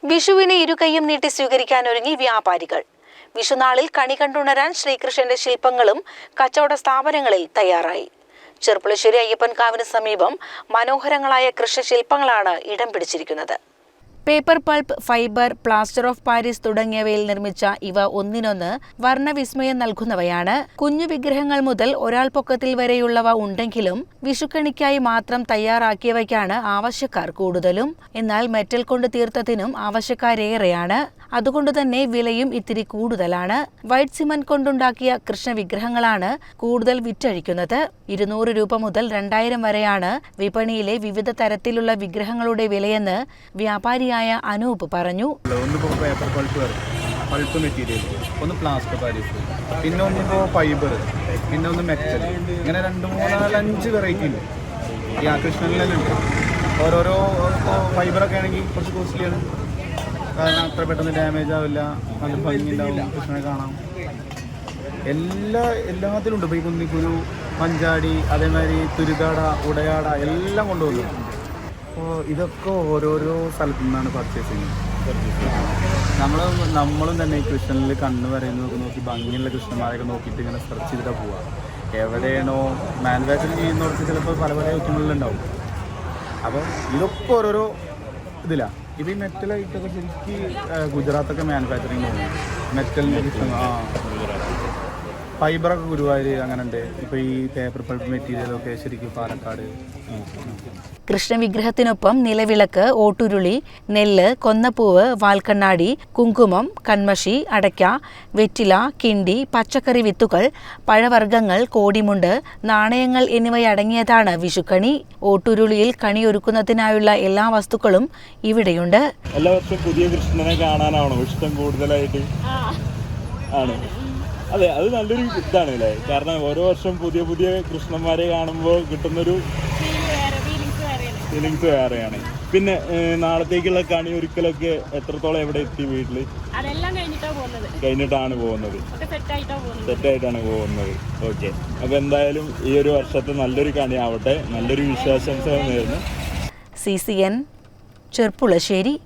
വിഷുവിനെ ഇരുകൈയും നീട്ടി സ്വീകരിക്കാനൊരുങ്ങി വ്യാപാരികൾ. വിഷുനാളിൽ കണി കണ്ടുണരാൻ ശ്രീകൃഷ്ണന്റെ ശില്പങ്ങളും കച്ചവട സ്ഥാപനങ്ങളിൽ തയ്യാറായി. ചെർപ്പുളശ്ശേരി അയ്യപ്പൻകാവിന് സമീപം മനോഹരങ്ങളായ കൃഷ്ണശില്പങ്ങളാണ് ഇടം പിടിച്ചിരിക്കുന്നത്. Paper pulp, fibre, plaster of Paris തുടങ്ങിയവയിൽ നിർമ്മിച്ച ഇവ ഒന്നിനൊന്ന് വർണ്ണവിസ്മയം നൽകുന്നവയാണ്. കുഞ്ഞു വിഗ്രഹങ്ങൾ മുതൽ ഒരാൾ പൊക്കത്തിൽ വരെയുള്ളവ ഉണ്ടെങ്കിലും വിഷുക്കണിക്കായി മാത്രം തയ്യാറാക്കിയവയ്ക്കാണ് ആവശ്യക്കാർ കൂടുതലും. എന്നാൽ മെറ്റൽ കൊണ്ട് തീർത്തതിനും ആവശ്യക്കാരേറെയാണ്. അതുകൊണ്ടുതന്നെ വിലയും ഇത്തിരി കൂടുതലാണ്. വൈറ്റ് സിമന്റ് കൊണ്ടുണ്ടാക്കിയ കൃഷ്ണവിഗ്രഹങ്ങളാണ് കൂടുതൽ വിറ്റഴിക്കുന്നത്. 200 രൂപ മുതൽ 2000 വരെയാണ് വിപണിയിലെ വിവിധ തരത്തിലുള്ള വിഗ്രഹങ്ങളുടെ വിലയെന്ന് വ്യാപാരിയായ അനൂപ് പറഞ്ഞു. പൾപ്പ് മെറ്റീരിയൽ, ഒന്ന് പ്ലാസ്റ്റർ പാരീസ്, പിന്നെ ഒന്നിപ്പോൾ ഫൈബർ, പിന്നെ ഒന്ന് മെറ്റൽ, ഇങ്ങനെ 2, 3, 4, 5 വെറൈറ്റി ഉണ്ട്. ഈ കൃഷ്ണനിലെല്ലാം ഉണ്ട്. ഓരോരോ ഫൈബറൊക്കെ ആണെങ്കിൽ കുറച്ച് കോസ്റ്റ്ലിയാണ്, കാരണം അത്ര പെട്ടെന്ന് ഡാമേജ് ആവില്ല, നല്ല ഭംഗിയുണ്ടാവും, കൃഷ്ണനെ കാണാം. എല്ലാത്തിലും ഉണ്ട്. ഇപ്പോൾ ഈ കുന്നിക്കുരു, മഞ്ചാടി, അതേമാതിരി തുരുതാട, ഉടയാട എല്ലാം കൊണ്ടുവന്നു. അപ്പോൾ ഇതൊക്കെ ഓരോരോ സ്ഥലത്തു നിന്നാണ് പർച്ചേസ് ചെയ്യുന്നത്. നമ്മളും തന്നെ ഈ കൃഷ്ണനിൽ കണ്ണ് വരയുന്നതൊക്കെ നോക്കി ഭംഗിയുള്ള കൃഷ്ണന്മാരെയൊക്കെ നോക്കിയിട്ട് ഇങ്ങനെ സെർച്ച് ചെയ്തിട്ടാണ് പോവുക. എവിടെയാണോ മാനുഫാക്ചറിങ് ചെയ്യുന്നവർക്ക് ചിലപ്പോൾ പല പല ഐറ്റങ്ങളിലുണ്ടാവും. അപ്പോൾ ഇതൊക്കെ ഓരോരോ ഇതിലാണ്. ഇത് ഈ മെറ്റൽ ഐറ്റമൊക്കെ ശരിക്കും ഗുജറാത്തൊക്കെ മാനുഫാക്ചറിങ് പോകുന്നു. മെറ്റലിൻ്റെ കൃഷ്ണ ഫൈബറൊക്കെ ഗുരുവായൂർ അങ്ങനെ ഉണ്ട്. ഇപ്പോൾ ഈ പേപ്പർ പൾപ്പ് മെറ്റീരിയലൊക്കെ ശരിക്കും പാലക്കാട്. കൃഷ്ണവിഗ്രഹത്തിനൊപ്പം നിലവിളക്ക്, ഓട്ടുരുളി, നെല്ല്, കൊന്നപ്പൂവ്, വാൽക്കണ്ണാടി, കുങ്കുമം, കൺമഷി, അടയ്ക്ക, വെറ്റില, കിണ്ടി, പച്ചക്കറി വിത്തുകൾ, പഴവർഗ്ഗങ്ങൾ, കോടിമുണ്ട്, നാണയങ്ങൾ എന്നിവയടങ്ങിയതാണ് വിഷുക്കണി. ഓട്ടുരുളിയിൽ കണിയൊരുക്കുന്നതിനായുള്ള എല്ലാ വസ്തുക്കളും ഇവിടെയുണ്ട്. എല്ലാ വർഷവും പുതിയ കൃഷ്ണനെ കാണാനാണോ ഇഷ്ടം കൂടുതലായിട്ട്? ആണ്. അതെ, അത് നല്ലൊരു ഇതാണ് അല്ലേ, കാരണം ഓരോ വർഷം പുതിയ പുതിയ കൃഷ്ണന്മാരെ കാണുമ്പോൾ കിട്ടുന്നൊരു ഫീലിങ്സ് വേറെയാണ്. പിന്നെ നാളത്തേക്കുള്ള കണി ഒരുക്കലൊക്കെ എത്രത്തോളം എവിടെ എത്തി? വീട്ടിൽ കഴിഞ്ഞിട്ടാണ് പോകുന്നത്, സെറ്റായിട്ടാണ് പോകുന്നത്. ഓക്കെ, അപ്പോൾ എന്തായാലും ഈ ഒരു വർഷത്തെ നല്ലൊരു കണി ആവട്ടെ, നല്ലൊരു വിശ്വാസാംശം നേരുന്നു. CCN ചെർപ്പുളശ്ശേരി.